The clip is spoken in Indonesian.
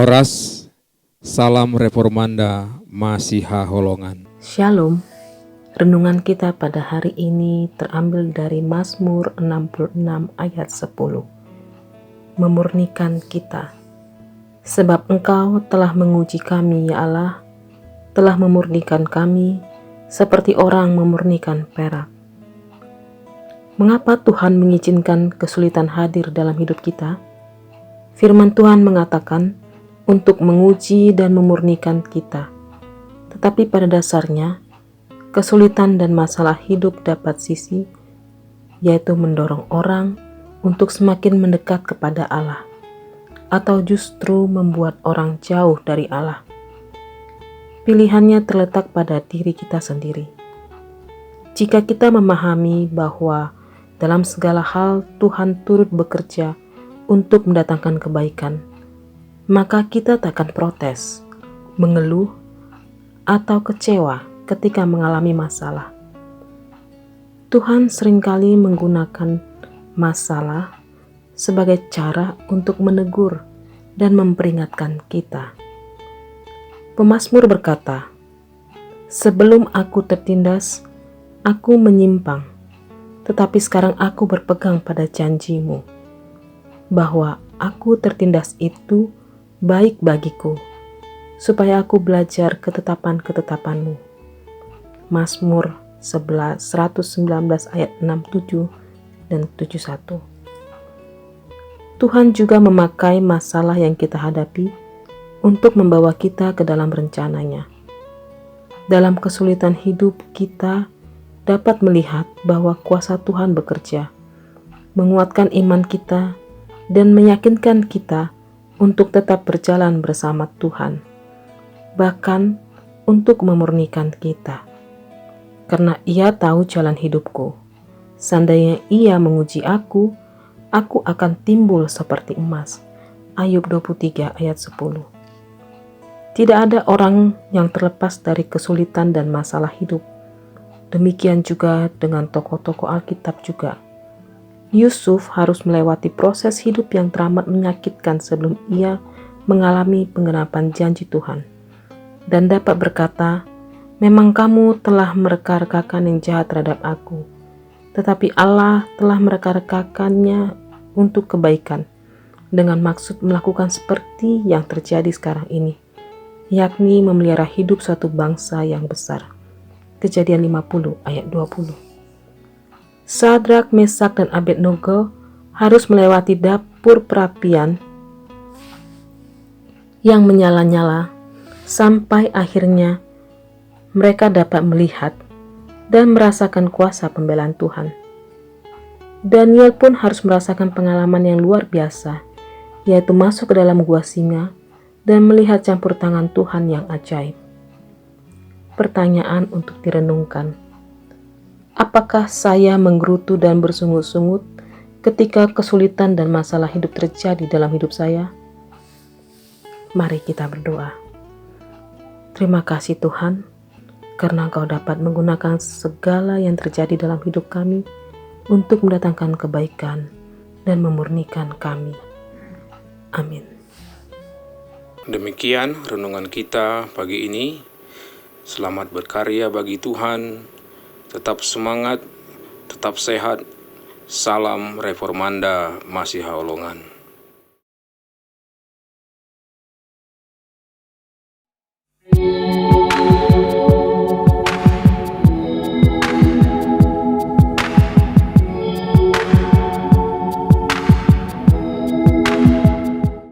Horas, salam reformanda, Masiha Holongan. Shalom. Renungan kita pada hari ini terambil dari Mazmur 66 ayat 10. Memurnikan kita. Sebab Engkau telah menguji kami, ya Allah, telah memurnikan kami seperti orang memurnikan perak. Mengapa Tuhan mengizinkan kesulitan hadir dalam hidup kita? Firman Tuhan mengatakan untuk menguji dan memurnikan kita. Tetapi pada dasarnya, kesulitan dan masalah hidup dapat sisi, yaitu mendorong orang untuk semakin mendekat kepada Allah, atau justru membuat orang jauh dari Allah. Pilihannya terletak pada diri kita sendiri. Jika kita memahami bahwa dalam segala hal Tuhan turut bekerja untuk mendatangkan kebaikan, maka kita tak akan protes, mengeluh, atau kecewa ketika mengalami masalah. Tuhan seringkali menggunakan masalah sebagai cara untuk menegur dan memperingatkan kita. Pemazmur berkata, "Sebelum aku tertindas, aku menyimpang, tetapi sekarang aku berpegang pada janji-Mu, bahwa aku tertindas itu baik bagiku, supaya aku belajar ketetapan-ketetapan-Mu." Mazmur 119 ayat 67 dan 71. Tuhan juga memakai masalah yang kita hadapi untuk membawa kita ke dalam rencana-Nya. Dalam kesulitan hidup kita dapat melihat bahwa kuasa Tuhan bekerja, menguatkan iman kita, dan meyakinkan kita untuk tetap berjalan bersama Tuhan, bahkan untuk memurnikan kita. Karena Ia tahu jalan hidupku. Seandainya Ia menguji aku akan timbul seperti emas. Ayub 23 ayat 10. Tidak ada orang yang terlepas dari kesulitan dan masalah hidup. Demikian juga dengan tokoh-tokoh Alkitab juga. Yusuf harus melewati proses hidup yang teramat menyakitkan sebelum ia mengalami penggenapan janji Tuhan, dan dapat berkata, "Memang kamu telah mereka-rekakan yang jahat terhadap aku, tetapi Allah telah mereka-rekakannya untuk kebaikan, dengan maksud melakukan seperti yang terjadi sekarang ini, yakni memelihara hidup suatu bangsa yang besar." Kejadian 50 ayat 20. Sadrak, Mesak, dan Abednego harus melewati dapur perapian yang menyala-nyala sampai akhirnya mereka dapat melihat dan merasakan kuasa pembelaan Tuhan. Daniel pun harus merasakan pengalaman yang luar biasa, yaitu masuk ke dalam gua singa dan melihat campur tangan Tuhan yang ajaib. Pertanyaan untuk direnungkan. Apakah saya menggerutu dan bersungut-sungut ketika kesulitan dan masalah hidup terjadi dalam hidup saya? Mari kita berdoa. Terima kasih Tuhan, karena Engkau dapat menggunakan segala yang terjadi dalam hidup kami untuk mendatangkan kebaikan dan memurnikan kami. Amin. Demikian renungan kita pagi ini. Selamat berkarya bagi Tuhan. Tetap semangat, tetap sehat. Salam reformanda, Masiha Holongan.